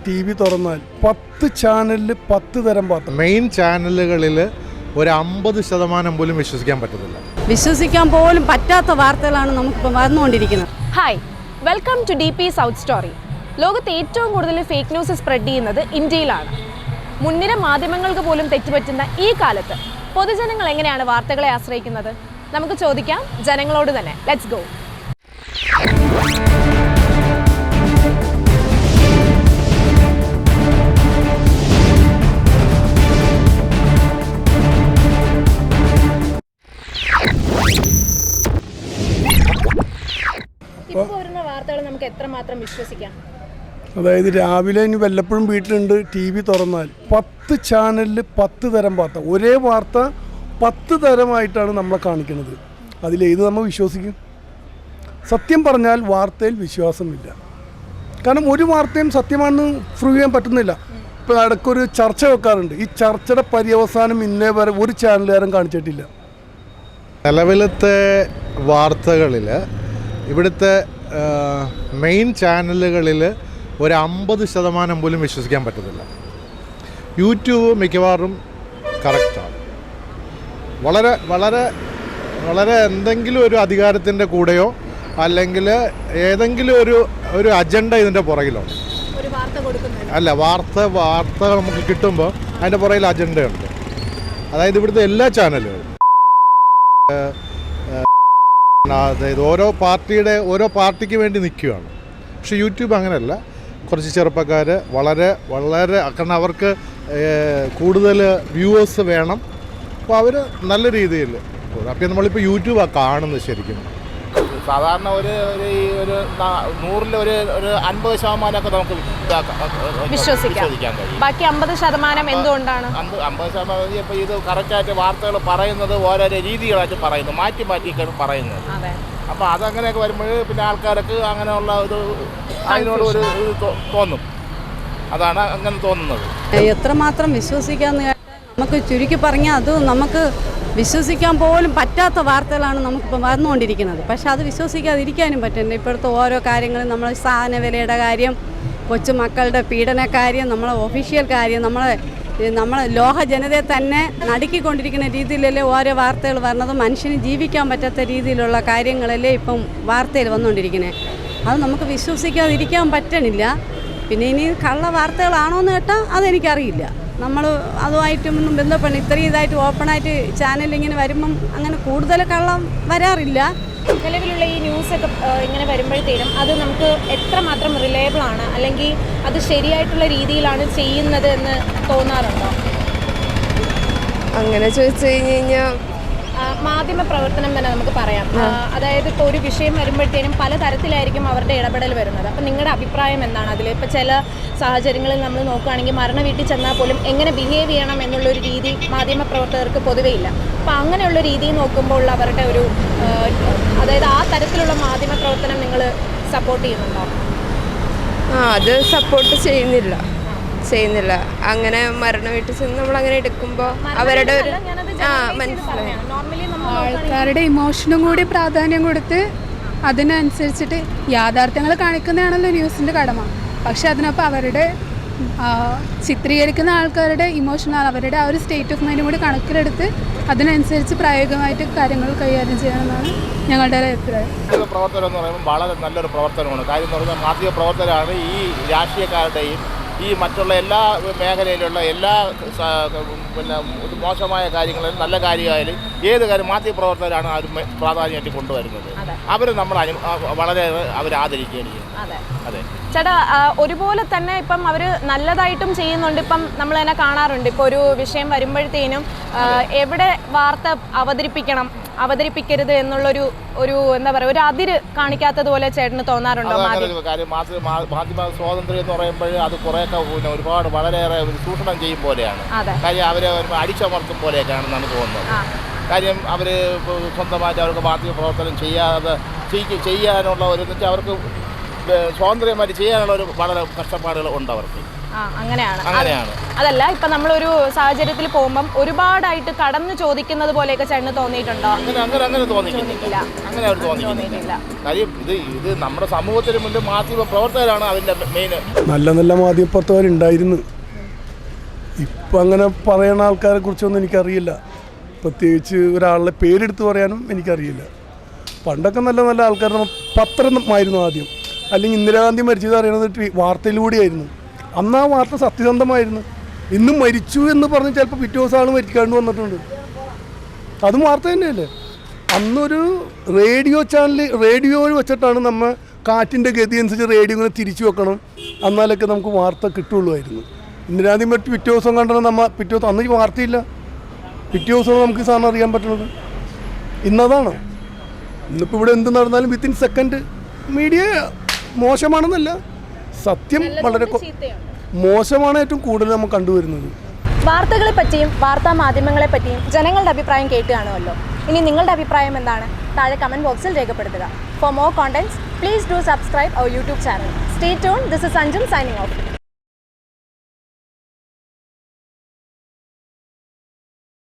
T V തുറന്നാൽ 10 ചാനലിൽ 10 തരം വാർത്ത. മെയിൻ ചാനലുകളിൽ ഒരു 50% പോലും വിശ്വസിക്കാൻ പറ്റത്തില്ല. വിശ്വസിക്കാൻ പോലും പറ്റാത്ത വാർത്തകളാണ് നമുക്കിപ്പോൾ വന്നുകൊണ്ടിരിക്കുന്നത്. Hi, welcome to DP south story. ലോകത്ത് ഏറ്റവും കൂടുതൽ ഫേക്ക് ന്യൂസ് സ്പ്രെഡ് ചെയ്യുന്നത് ഇന്ത്യയിലാണ്. മുൻനിര മാധ്യമങ്ങൾക്ക് പോലും തെറ്റുപറ്റുന്ന ഈ കാലത്ത് പൊതുജനങ്ങൾ എങ്ങനെയാണ് വാർത്തകളെ ആശ്രയിക്കുന്നത്? നമുക്ക് ചോദിക്കാം ജനങ്ങളോട് തന്നെ. Let's go. അതായത് രാവിലെ ഇനി വല്ലപ്പോഴും വീട്ടിലുണ്ട് ടി വി തുറന്നാൽ 10 ചാനലിൽ 10 തരം വാർത്ത. ഒരേ വാർത്ത 10 തരമായിട്ടാണ് നമ്മളെ കാണിക്കുന്നത്. അതിലേത് നമ്മൾ വിശ്വസിക്കും? സത്യം പറഞ്ഞാൽ വാർത്തയിൽ വിശ്വാസമില്ല. കാരണം ഒരു വാർത്തയും സത്യമാണെന്ന് പ്രൂവ് ചെയ്യാൻ പറ്റുന്നില്ല. ഇപ്പോൾ ഇടയ്ക്കൊരു ചർച്ച വെക്കാറുണ്ട്. ഈ ചർച്ചയുടെ പര്യവസാനം ഇന്നേ വരെ ഒരു ചാനലുകാരും കാണിച്ചിട്ടില്ല. നിലവിലത്തെ വാർത്തകളിൽ ഇവിടുത്തെ മെയിൻ ചാനലുകളിൽ ഒരു 50% പോലും വിശ്വസിക്കാൻ പറ്റത്തില്ല. യൂട്യൂബ് മിക്കവാറും കറക്റ്റാണ്. വളരെ വളരെ വളരെ എന്തെങ്കിലും ഒരു അധികാരത്തിൻ്റെ കൂടെയോ അല്ലെങ്കിൽ ഏതെങ്കിലും ഒരു അജണ്ട ഇതിൻ്റെ പുറകിലോ അല്ല, വാർത്ത നമുക്ക് കിട്ടുമ്പോൾ അതിൻ്റെ പുറകിൽ അജണ്ടയുണ്ട്. അതായത് ഇവിടുത്തെ എല്ലാ ചാനലുകളും അതായത് ഓരോ പാർട്ടിക്ക് വേണ്ടി നിൽക്കുകയാണ്. പക്ഷേ യൂട്യൂബ് അങ്ങനെയല്ല. കുറച്ച് ചെറുപ്പക്കാർ വളരെ വളരെ കാരണം അവർക്ക് കൂടുതൽ വ്യൂവേഴ്സ് വേണം. അപ്പോൾ അവർ നല്ല രീതിയിൽ അപ്പോൾ നമ്മളിപ്പോൾ യൂട്യൂബാണ് കാണുന്നത്. ശരിക്കും സാധാരണ ഒരു 100-ൽ ഒരു 50% നമുക്ക് വിശ്വസിക്കാൻ കഴിയും. ബാക്കി 50% എന്തുകൊണ്ടാണ്? 50% ഇപ്പോൾ ഇത് കറക്റ്റായിട്ട് വാർത്തകൾ പറയുന്നത് ഓരോരോ രീതികളായിട്ട് പറയുന്നു, മാറ്റിയൊക്കെയാണ് പറയുന്നത്. അപ്പോൾ അതങ്ങനെയൊക്കെ വരുമ്പോൾ പിന്നെ ആൾക്കാർക്ക് അങ്ങനെയുള്ള അതിനോട് ഒരു തോന്നും. അതാണ് അങ്ങനെ തോന്നുന്നത്. എത്രമാത്രം വിശ്വസിക്കാമെന്ന് നമുക്ക് ചുരുക്കി പറഞ്ഞാൽ അത് നമുക്ക് വിശ്വസിക്കാൻ പോലും പറ്റാത്ത വാർത്തകളാണ് നമുക്കിപ്പോൾ വന്നുകൊണ്ടിരിക്കുന്നത്. പക്ഷെ അത് വിശ്വസിക്കാതിരിക്കാനും പറ്റുന്നുണ്ട്. ഇപ്പോഴത്തെ ഓരോ കാര്യങ്ങളും നമ്മൾ സാധന വിലയുടെ കാര്യം, കൊച്ചുമക്കളുടെ പീഡനക്കാര്യം, നമ്മളെ ഒഫീഷ്യൽ കാര്യം, നമ്മളെ ലോക ജനതയെ തന്നെ നടുക്കിക്കൊണ്ടിരിക്കുന്ന രീതിയിലല്ലേ ഓരോ വാർത്തകൾ വരുന്നത്. മനുഷ്യന് ജീവിക്കാൻ പറ്റാത്ത രീതിയിലുള്ള കാര്യങ്ങളല്ലേ ഇപ്പം വാർത്തയിൽ വന്നുകൊണ്ടിരിക്കുന്നത്. അത് നമുക്ക് വിശ്വസിക്കാതിരിക്കാൻ പറ്റണില്ല. പിന്നെ ഇനി കള്ള വാർത്തകളാണോ എന്ന് കേട്ടാൽ അതെനിക്കറിയില്ല. നമ്മൾ അതുമായിട്ടൊന്നും ബന്ധപ്പെടണം. ഇത്രയും ഇതായിട്ട് ഓപ്പണായിട്ട് ചാനൽ ഇങ്ങനെ വരുമ്പം അങ്ങനെ കൂടുതൽ കള്ളം വരാറില്ല. നിലവിലുള്ള ഈ ന്യൂസൊക്കെ ഇങ്ങനെ വരുമ്പോഴത്തേനും അത് നമുക്ക് എത്രമാത്രം റിലയബിൾ ആണ്, അല്ലെങ്കിൽ അത് ശരിയായിട്ടുള്ള രീതിയിലാണ് ചെയ്യുന്നത് എന്ന് തോന്നാറുണ്ടോ? അങ്ങനെ ചോദിച്ചു കഴിഞ്ഞാൽ മാധ്യമ പ്രവർത്തനം തന്നെ നമുക്ക് പറയാം. അതായത് ഇപ്പോൾ ഒരു വിഷയം വരുമ്പോഴത്തേനും പലതരത്തിലായിരിക്കും അവരുടെ ഇടപെടൽ വരുന്നത്. അപ്പം നിങ്ങളുടെ അഭിപ്രായം എന്താണ് അതിൽ? ഇപ്പോൾ ചില സാഹചര്യങ്ങളിൽ നമ്മൾ നോക്കുകയാണെങ്കിൽ മരണ വീട്ടിൽ ചെന്നാൽ പോലും എങ്ങനെ ബിഹേവ് ചെയ്യണം എന്നുള്ളൊരു രീതി മാധ്യമ പ്രവർത്തകർക്ക് പൊതുവേ ഇല്ല. അപ്പം അങ്ങനെയുള്ള രീതിയിൽ നോക്കുമ്പോൾ അവരുടെ അതായത് ആ തരത്തിലുള്ള മാധ്യമ പ്രവർത്തനം നിങ്ങൾ സപ്പോർട്ട് ചെയ്യുന്നുണ്ടോ? അത് സപ്പോർട്ട് ചെയ്യുന്നില്ല. അങ്ങനെ മരണ വീട്ടിൽ ചെന്ന് നമ്മളങ്ങനെ എടുക്കുമ്പോൾ അവരുടെ മനസ്സിലായി ആൾക്കാരുടെ ഇമോഷനും കൂടി പ്രാധാന്യം കൊടുത്ത് അതിനനുസരിച്ചിട്ട് യാഥാർത്ഥ്യങ്ങൾ കാണിക്കുന്നതാണല്ലോ ന്യൂസിൻ്റെ കടമ. പക്ഷെ അതിനൊപ്പം അവരുടെ ചിത്രീകരിക്കുന്ന ആൾക്കാരുടെ ഇമോഷണൽ അവരുടെ ആ ഒരു സ്റ്റേറ്റ് ഓഫ് മൈൻഡും കൂടി കണക്കിലെടുത്ത് അതിനനുസരിച്ച് പ്രായോഗികമായിട്ട് കാര്യങ്ങൾ കൈകാര്യം ചെയ്യണമെന്നാണ് ഞങ്ങളുടെ ഒരു അഭിപ്രായം. പ്രവർത്തനം എന്ന് പറയുമ്പോൾ വളരെ നല്ലൊരു പ്രവർത്തനമാണ്. കാര്യം എന്ന് പറഞ്ഞാൽ മാധ്യമ പ്രവർത്തകരാണ് ഈ രാഷ്ട്രീയക്കാരുടെയും ഈ മറ്റുള്ള എല്ലാ മേഖലയിലുള്ള എല്ലാ പിന്നെ മോശമായ കാര്യങ്ങളും നല്ല കാര്യമായാലും ഏത് കാര്യം മാധ്യമപ്രവർത്തകരാണ് അവർ പ്രാധാന്യമായിട്ട് കൊണ്ടുവരുന്നത്. അവർ നമ്മൾ വളരെ ആദരിക്കുകയാണ് ചെയ്യുന്നത്. അതെ ചേട്ടാ, ഒരുപോലെ തന്നെ ഇപ്പം അവർ നല്ലതായിട്ടും ചെയ്യുന്നുണ്ട്. ഇപ്പം നമ്മൾ തന്നെ കാണാറുണ്ട്. ഇപ്പോൾ ഒരു വിഷയം വരുമ്പോഴത്തേനും എവിടെ വാർത്ത അവതരിപ്പിക്കരുത് എന്നുള്ളൊരു എന്താ പറയുക, ഒരു അതിര് കാണിക്കാത്തത് പോലെ ചേട്ടന് തോന്നാറുണ്ടോ? മാധ്യമ സ്വാതന്ത്ര്യം എന്ന് പറയുമ്പോൾ അത് കുറേയൊക്കെ ഒരുപാട് വളരെയേറെ ചൂഷണം ചെയ്യും പോലെയാണ്. കാര്യം അവരെ അടിച്ചമർത്തും പോലെയൊക്കെയാണ് നമുക്ക് തോന്നുന്നത്. കാര്യം അവർ സ്വന്തമായിട്ട് അവർക്ക് മാധ്യമ പ്രവർത്തനം ചെയ്യാനുള്ള ഒരു വെച്ചാൽ അവർക്ക് സ്വാതന്ത്ര്യമായിട്ട് ചെയ്യാനുള്ള ഒരു വളരെ കഷ്ടപ്പാടുകൾ ഉണ്ട് അവർക്ക്. അങ്ങനെയാണ്. അങ്ങനെയാണ്. അതല്ല, ഇപ്പം നമ്മളൊരു സാഹചര്യത്തിൽ പോകുമ്പം ഒരുപാടായിട്ട് കടന്നു ചോദിക്കുന്നത് പോലെയൊക്കെ ചേട്ടന് തോന്നിയിട്ടുണ്ടോ? അങ്ങനെ തോന്നിക്കുന്നില്ല. അങ്ങനെ അവർ തോന്നിക്കുന്നില്ല. കാര്യം ഇത് നമ്മുടെ സമൂഹത്തിന് മുന്നിൽ മാധ്യമ പ്രവർത്തകരാണ് അതിൻ്റെ മെയിൻ. നല്ല നല്ല മാധ്യമപ്രവർത്തകരുണ്ടായിരുന്നു. ഇപ്പം അങ്ങനെ പറയുന്ന ആൾക്കാരെ കുറിച്ചൊന്നും എനിക്കറിയില്ല. പ്രത്യേകിച്ച് ഒരാളുടെ പേരെടുത്ത് പറയാനും എനിക്കറിയില്ല. പണ്ടൊക്കെ നല്ല നല്ല ആൾക്കാർ പത്രമായിരുന്നു ആദ്യം, അല്ലെങ്കിൽ ഇന്ദിരാഗാന്ധി മരിച്ചത് അറിയണത് വാർത്തയിലൂടെയായിരുന്നു. അന്ന് ആ വാർത്ത സത്യസന്ധമായിരുന്നു. ഇന്നും മരിച്ചു എന്ന് പറഞ്ഞ് ചിലപ്പോൾ പിറ്റേ ദിവസം ആൾ മരിക്കാണ്ട് വന്നിട്ടുണ്ട്. അതും വാർത്ത തന്നെയല്ലേ. അന്നൊരു റേഡിയോ വെച്ചിട്ടാണ് നമ്മൾ കാറ്റിൻ്റെ ഗതി അനുസരിച്ച് റേഡിയോ ഇങ്ങനെ തിരിച്ചു വെക്കണം, എന്നാലൊക്കെ നമുക്ക് വാർത്ത കിട്ടുള്ളൂമായിരുന്നു. ഇന്ദിരാഗാന്ധി മറ്റ് പിറ്റേ ദിവസം കണ്ടാൽ പിറ്റേ ദിവസം അന്ന് വാർത്തയില്ല, പിറ്റേ ദിവസം നമുക്ക് സാധനം അറിയാൻ പറ്റുന്നത്. ഇന്നതാണ്. ഇന്നിപ്പോൾ ഇവിടെ എന്ത് നടന്നാലും വിത്തിൻ സെക്കൻഡ്. മീഡിയ മോശമാണെന്നല്ല, സത്യം വളരെ മോശമാണ് ഏറ്റവും കൂടുതൽ നമ്മൾ കണ്ടുവരുന്നത്. വാർത്തകളെ പറ്റിയും വാർത്താ മാധ്യമങ്ങളെ പറ്റിയും ജനങ്ങളുടെ അഭിപ്രായം കേട്ട് കാണുമല്ലോ. ഇനി നിങ്ങളുടെ അഭിപ്രായം എന്താണ്? താഴെ കമൻറ്റ് ബോക്സിൽ രേഖപ്പെടുത്തുക. For more contents please do subscribe our YouTube channel. Stay tune. This is Anjum signing of.